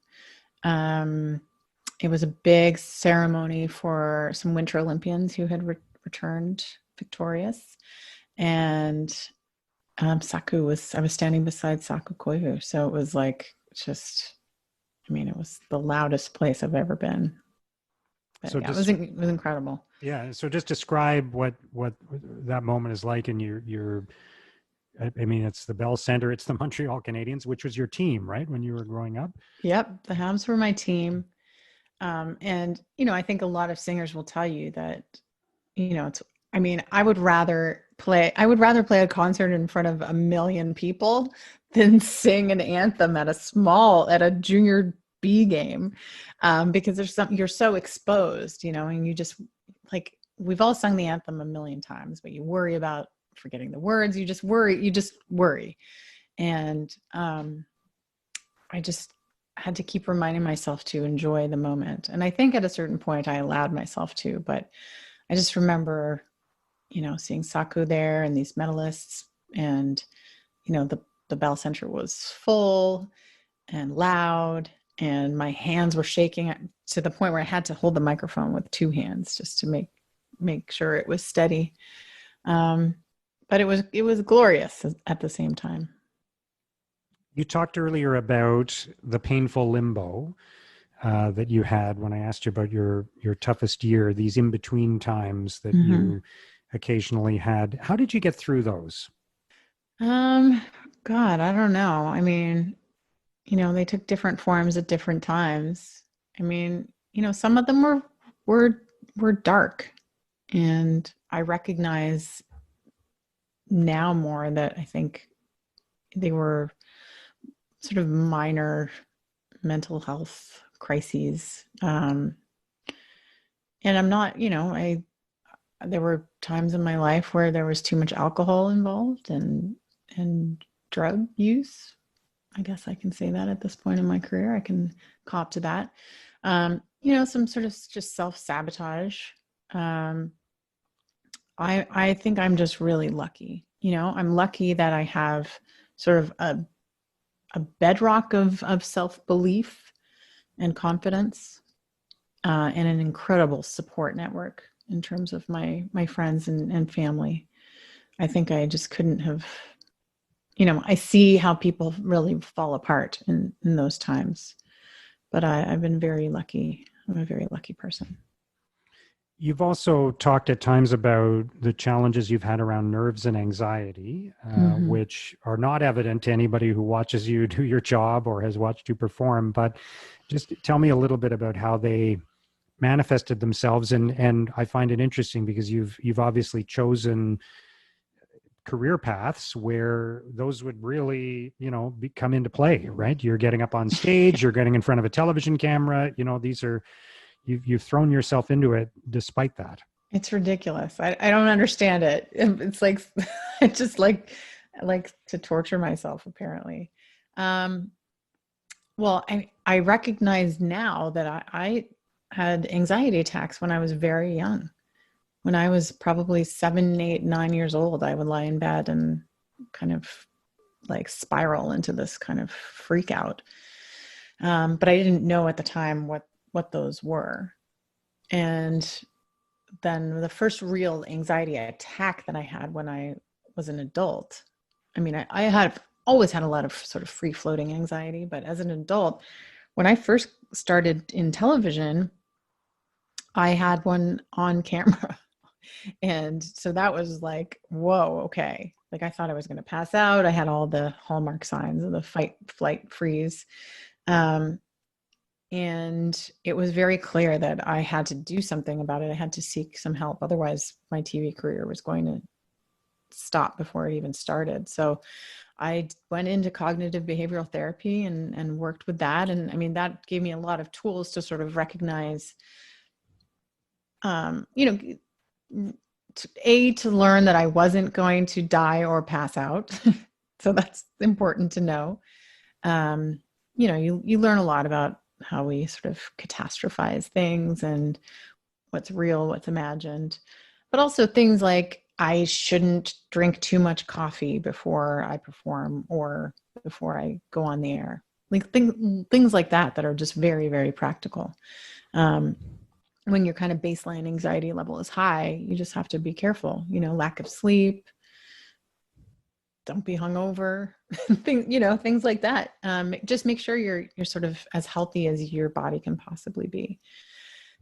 It was a big ceremony for some Winter Olympians who had returned victorious. And I was standing beside Saku Koivu. So it was like just, I mean, it was the loudest place I've ever been. But So yeah, just it was incredible. yeah, so just describe what that moment is like, and I mean, it's the Bell Center, it's the Montreal Canadiens, which was your team, right, when you were growing up. Yep, the Habs were my team. And, I think a lot of singers will tell you that, it's, I mean, I would rather play a concert in front of 1 million people than sing an anthem at a junior B game. Because you're so exposed, and you just like, we've all sung the anthem 1 million times, but you worry about forgetting the words. You just worry. And, I just had to keep reminding myself to enjoy the moment. And I think at a certain point I allowed myself to, but I just remember, seeing Saku there and these medalists, and, the Bell Center was full and loud, and my hands were shaking to the point where I had to hold the microphone with two hands just to make sure it was steady. Um, but it was glorious at the same time. You talked earlier about the painful limbo that you had when I asked you about your toughest year, these in between times that Mm-hmm. you occasionally had. How did you get through those? Um, God, I don't know. I mean, they took different forms at different times. I mean, some of them were were dark, and I recognize now more that I think they were sort of minor mental health crises. And I'm not, there were times in my life where there was too much alcohol involved and drug use. I guess I can say that at this point in my career. I can cop to that. Some sort of just self-sabotage. Um, I think I'm just really lucky. I'm lucky that I have sort of a bedrock of self-belief and confidence, and an incredible support network in terms of my friends and family. I think I just couldn't have, I see how people really fall apart in those times. But I've been very lucky. I'm a very lucky person. You've also talked at times about the challenges you've had around nerves and anxiety, Mm-hmm. which are not evident to anybody who watches you do your job or has watched you perform. But just tell me a little bit about how they manifested themselves. And I find it interesting because you've obviously chosen career paths where those would really, come into play, right? You're getting up on stage, you're getting in front of a television camera. These are you've thrown yourself into it despite that. It's ridiculous. I don't understand it. It's like it's just I like to torture myself apparently. Um, well, I recognize now that I had anxiety attacks when I was very young. When I was probably 7, 8, 9 years old, I would lie in bed and kind of like spiral into this kind of freak out. But I didn't know at the time what those were. And then the first real anxiety attack that I had when I was an adult. I mean, I had always had a lot of sort of free floating anxiety, but as an adult, when I first started in television, I had one on camera. And so that was like, whoa, okay. Like I thought I was going to pass out. I had all the hallmark signs of the fight, flight, freeze. Um, and it was very clear that I had to do something about it. I had to seek some help. Otherwise, my TV career was going to stop before it even started. So I went into cognitive behavioral therapy and worked with that. And I mean, that gave me a lot of tools to sort of recognize, um, you know, to learn that I wasn't going to die or pass out. So that's important to know. You learn a lot about how we sort of catastrophize things and what's real, what's imagined, but also things like I shouldn't drink too much coffee before I perform or before I go on the air. like things like that are just very, very practical. Um, when your kind of baseline anxiety level is high, you just have to be careful, lack of sleep, don't be hungover, things like that. Just make sure you're sort of as healthy as your body can possibly be.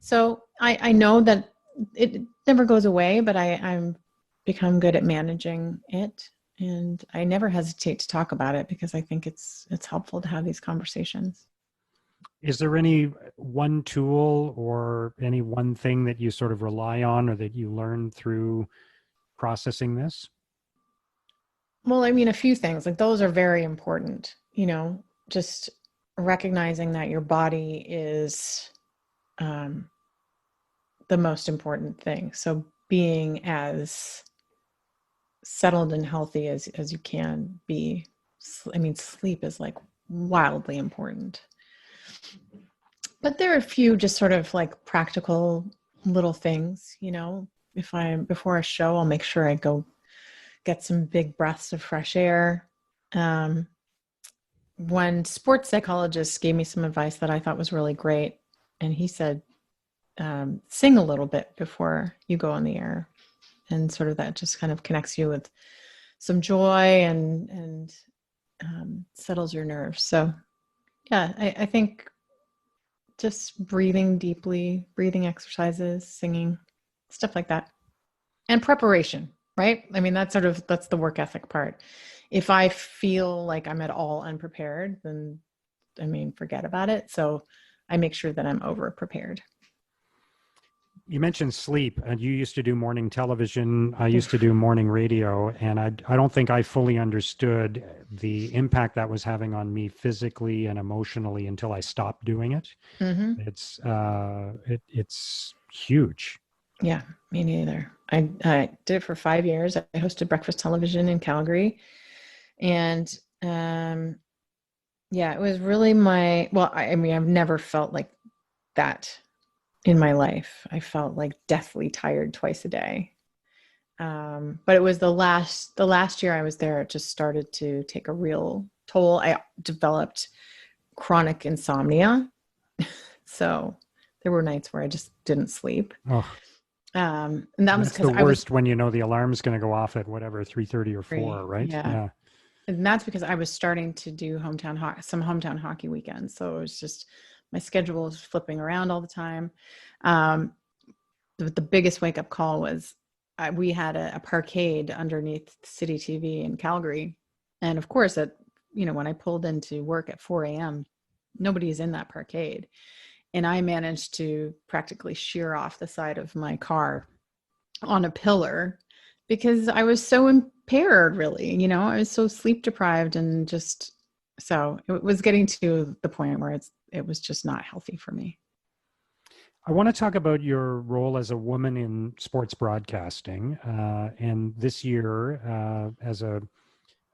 So I know that it never goes away, but I'm become good at managing it. And I never hesitate to talk about it because I think it's helpful to have these conversations. Is there any one tool or any one thing that you sort of rely on or that you learned through processing this? Well, I mean, a few things like those are very important, just recognizing that your body is um, the most important thing. So being as settled and healthy as you can be. I mean, sleep is like wildly important. But there are a few just sort of like practical little things, if I'm before a show, I'll make sure I go get some big breaths of fresh air. Um, One sports psychologist gave me some advice that I thought was really great. And he said, sing a little bit before you go on the air. And sort of that just kind of connects you with some joy and settles your nerves. So yeah, I think just breathing deeply, breathing exercises, singing, stuff like that. And preparation, right? I mean, that's the work ethic part. If I feel like I'm at all unprepared, then I mean, forget about it. So I make sure that I'm over prepared. You mentioned sleep, and you used to do morning television. I used to Oof. do morning radio, and I don't think I fully understood the impact that was having on me physically and emotionally until I stopped doing it. Mm-hmm. It's huge. Yeah, me neither. I did it for 5 years. I hosted breakfast television in Calgary. And yeah, it was really well, I mean, I've never felt like that in my life. I felt like deathly tired twice a day. But it was the last year I was there, it just started to take a real toll. I developed chronic insomnia. So there were nights where I just didn't sleep. Oh, And that and was that's because the I was worst when you know the alarm's going to go off at whatever 3:30 or 4, free. right? Yeah. Yeah. And that's because I was starting to do some hometown hockey weekends. So it was just my schedule was flipping around all the time. Um, the biggest wake up call was we had a parkade underneath City TV in Calgary. And of course, when I pulled into work at 4 a.m., nobody's in that parkade. And I managed to practically shear off the side of my car on a pillar because I was so impaired, really. I was so sleep deprived and just so it was getting to the point where it was just not healthy for me. I want to talk about your role as a woman in sports broadcasting. And this year, as a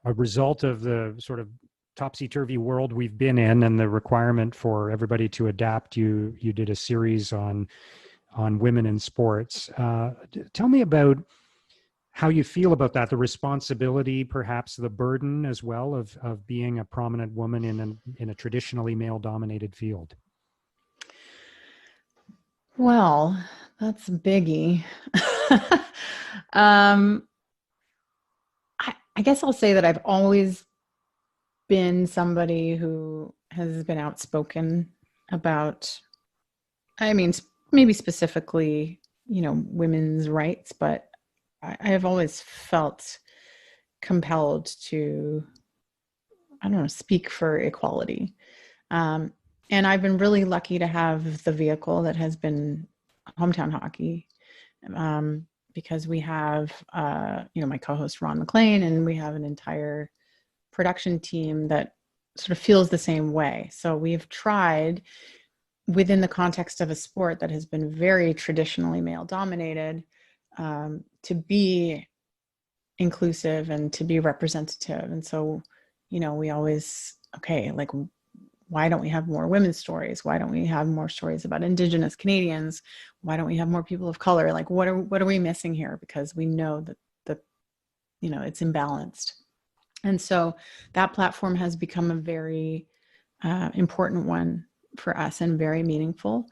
result of the sort of topsy-turvy world we've been in and the requirement for everybody to adapt, you did a series on women in sports. Tell me about how you feel about that, the responsibility, perhaps the burden as well of being a prominent woman in a traditionally male-dominated field. Well, that's a biggie. um, I guess I'll say that I've always been somebody who has been outspoken about, I mean, maybe specifically, women's rights, but I have always felt compelled to, I don't know, speak for equality. Um, and I've been really lucky to have the vehicle that has been hometown hockey, because we have, my co-host Ron McLean, and we have an entire production team that sort of feels the same way. So we've tried within the context of a sport that has been very traditionally male dominated, to be inclusive and to be representative. And so, we always, okay, like, why don't we have more women's stories? Why don't we have more stories about Indigenous Canadians? Why don't we have more people of color? Like, what are we missing here? Because we know that it's imbalanced. And so that platform has become a very important one for us and very meaningful.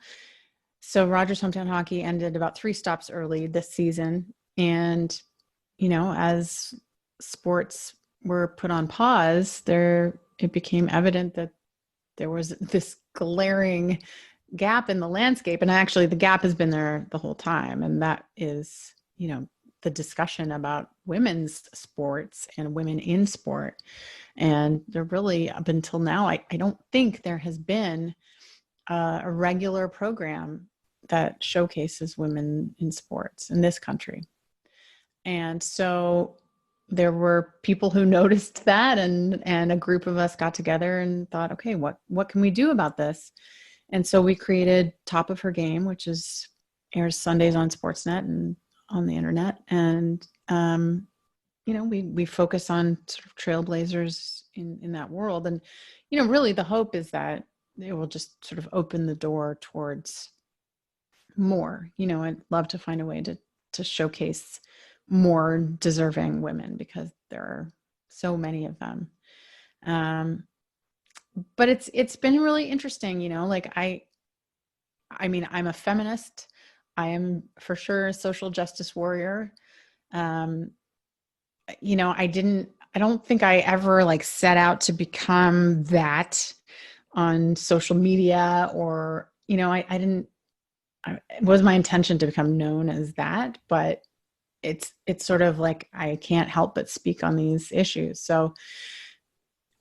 So Rogers Hometown Hockey ended about 3 stops early this season. And, as sports were put on pause, it became evident that there was this glaring gap in the landscape. And actually the gap has been there the whole time. And that is, the discussion about women's sports and women in sport. And there really, up until now, I don't think there has been a regular program that showcases women in sports in this country. And so there were people who noticed that, and a group of us got together and thought, okay, what can we do about this? And so we created Top of Her Game, which airs Sundays on Sportsnet and on the internet. And, we focus on sort of trailblazers in that world. And, really the hope is that it will just sort of open the door towards more. I'd love to find a way to showcase more deserving women, because there are so many of them. But it's been really interesting, like I mean, I'm a feminist. I am for sure a social justice warrior. I don't think I ever like set out to become that on social media, or, it was my intention to become known as that, but it's sort of like, I can't help but speak on these issues. So,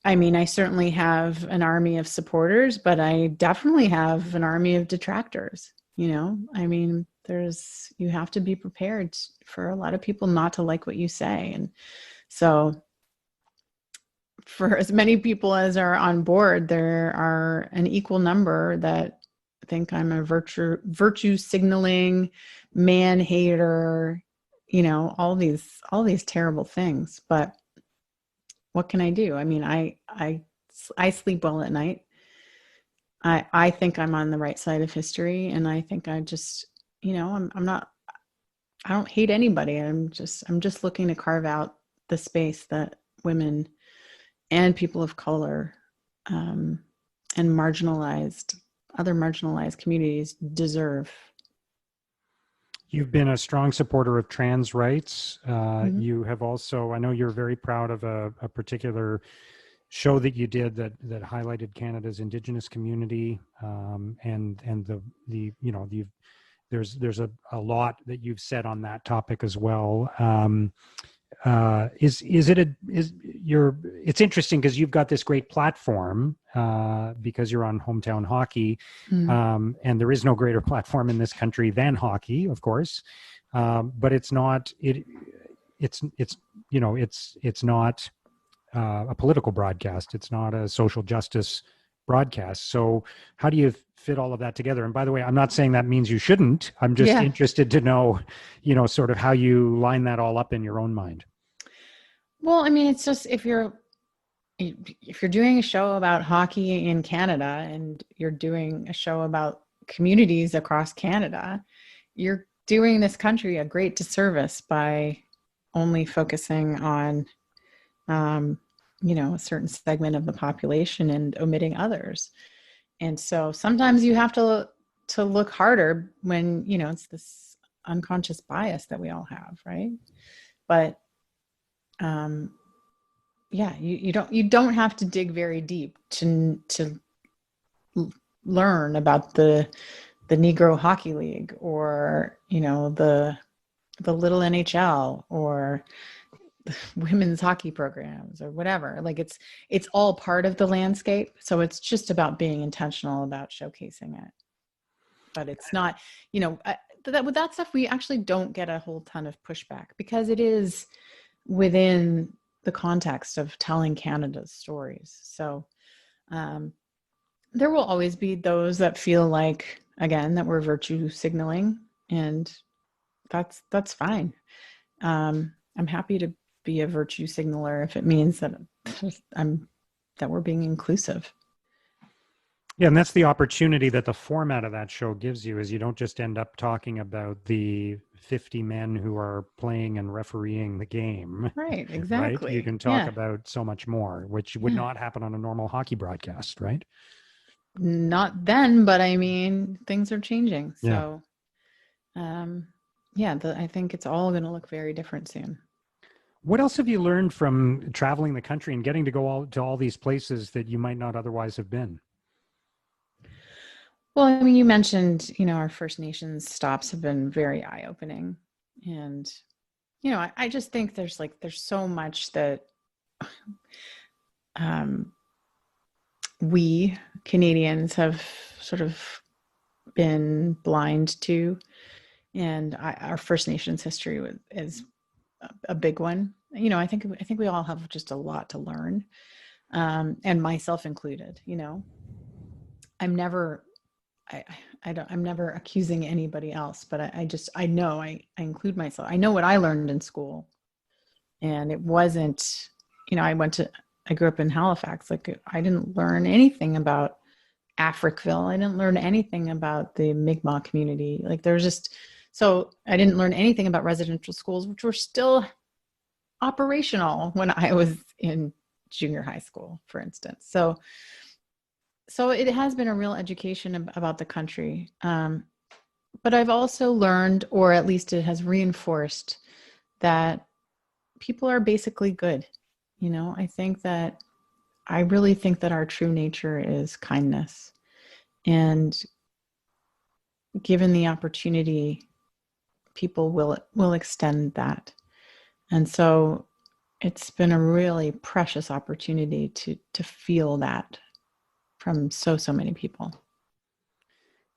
I mean, I certainly have an army of supporters, but I definitely have an army of detractors. I mean, you have to be prepared for a lot of people not to like what you say. And so for as many people as are on board, there are an equal number that think I'm a virtue signaling, man hater, all these terrible things. But what can I do? I mean, I sleep well at night. I think I'm on the right side of history, and I think I just, I'm not, I don't hate anybody. I'm just looking to carve out the space that women and people of color, and other marginalized communities deserve. You've been a strong supporter of trans rights. You have also, I know you're very proud of a particular show that you did that highlighted Canada's Indigenous community, and there's a lot that you've said on that topic as well. It's interesting because you've got this great platform, because you're on Hometown Hockey, and there is no greater platform in this country than hockey, of course. But it's not not a political broadcast. It's not a social justice broadcast. So how do you fit all of that together? And by the way, I'm not saying that means you shouldn't. I'm just interested to know, sort of how you line that all up in your own mind. Well, I mean, it's just if you're doing a show about hockey in Canada and you're doing a show about communities across Canada, you're doing this country a great disservice by only focusing on, a certain segment of the population and omitting others. And so sometimes you have to look harder when, it's this unconscious bias that we all have, right? But you don't have to dig very deep to learn about the Negro Hockey League, or the little NHL, or women's hockey programs, or whatever. Like it's all part of the landscape. So it's just about being intentional about showcasing it. But it's not, with that stuff, we actually don't get a whole ton of pushback, because it is within the context of telling Canada's stories. So there will always be those that feel like, again, that we're virtue signaling, and that's fine. I'm happy to be a virtue signaler if it means that we're being inclusive. Yeah, and that's the opportunity that the format of that show gives you is you don't just end up talking about the 50 men who are playing and refereeing the game, Right, right? You exactly. can talk Yeah, about so much more, which would yeah. not happen on a normal hockey broadcast, right? Not then, but I mean, things are changing. Yeah. So, um, yeah, I think it's all going to look very different soon. What else have you learned from traveling the country and getting to go to all these places that you might not otherwise have been? Well, I mean, you mentioned, our First Nations stops have been very eye-opening. And, I just think there's so much that um, we Canadians have sort of been blind to. And our First Nations history is a big one. I think we all have just a lot to learn, and myself included. I'm never, I don't, I'm never accusing anybody else, but I know I include myself. I know what I learned in school, and it wasn't, I grew up in Halifax. Like I didn't learn anything about Africville. I didn't learn anything about the Mi'kmaq community. Like there's just, so I didn't learn anything about residential schools, which were still operational when I was in junior high school, for instance. So it has been a real education about the country. But I've also learned, or at least it has reinforced, that people are basically good. I really think that our true nature is kindness. And given the opportunity, people will extend that. And so it's been a really precious opportunity to feel that from so many people.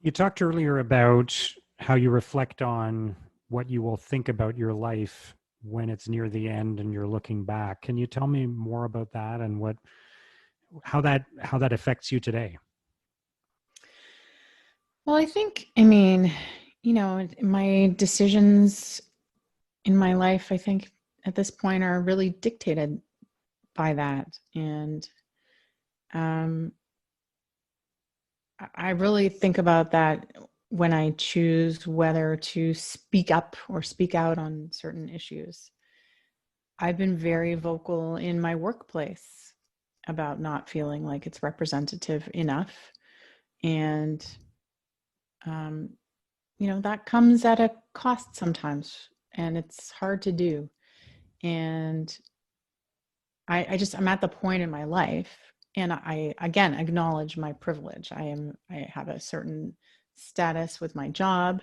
You talked earlier about how you reflect on what you will think about your life when it's near the end and you're looking back. Can you tell me more about that and how that affects you today? Well, I mean, my decisions in my life, I think at this point are really dictated by that. And um, I really think about that when I choose whether to speak up or speak out on certain issues. I've been very vocal in my workplace about not feeling like it's representative enough. And, um, that comes at a cost sometimes, and it's hard to do. And I'm at the point in my life, and I again acknowledge my privilege. I have a certain status with my job.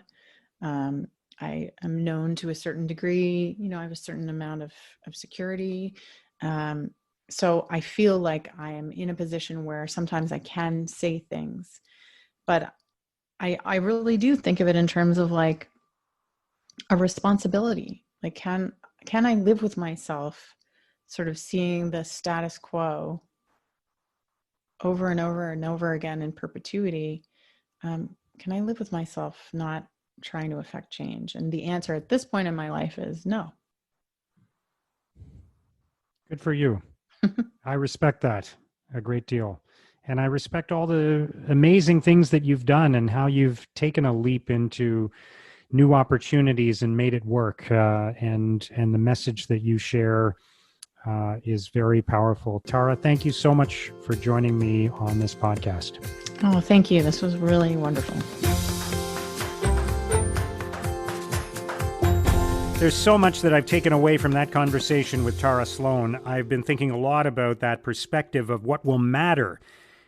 Um, I am known to a certain degree. I have a certain amount of security. Um, so I feel like I am in a position where sometimes I can say things, but I really do think of it in terms of like a responsibility. Like, can I live with myself, sort of seeing the status quo over and over and over again in perpetuity? Can I live with myself not trying to affect change? And the answer at this point in my life is no. Good for you. I respect that a great deal. And I respect all the amazing things that you've done and how you've taken a leap into new opportunities and made it work. And the message that you share is very powerful. Tara, thank you so much for joining me on this podcast. Oh, thank you. This was really wonderful. There's so much that I've taken away from that conversation with Tara Slone. I've been thinking a lot about that perspective of what will matter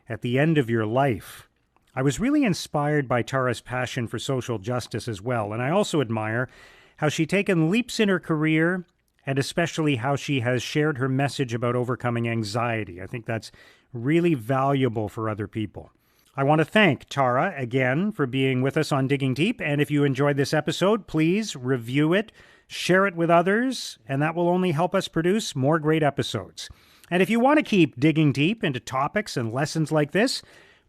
at the end of your life. I was really inspired by Tara's passion for social justice as well, and I also admire how she's taken leaps in her career and especially how she has shared her message about overcoming anxiety. I think that's really valuable for other people. I want to thank Tara again for being with us on Digging Deep, and if you enjoyed this episode, please review it, share it with others, and that will only help us produce more great episodes. And if you want to keep digging deep into topics and lessons like this,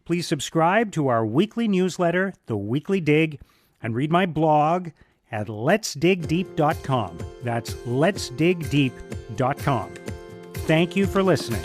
please subscribe to our weekly newsletter, The Weekly Dig, and read my blog at letsdigdeep.com. That's letsdigdeep.com. Thank you for listening.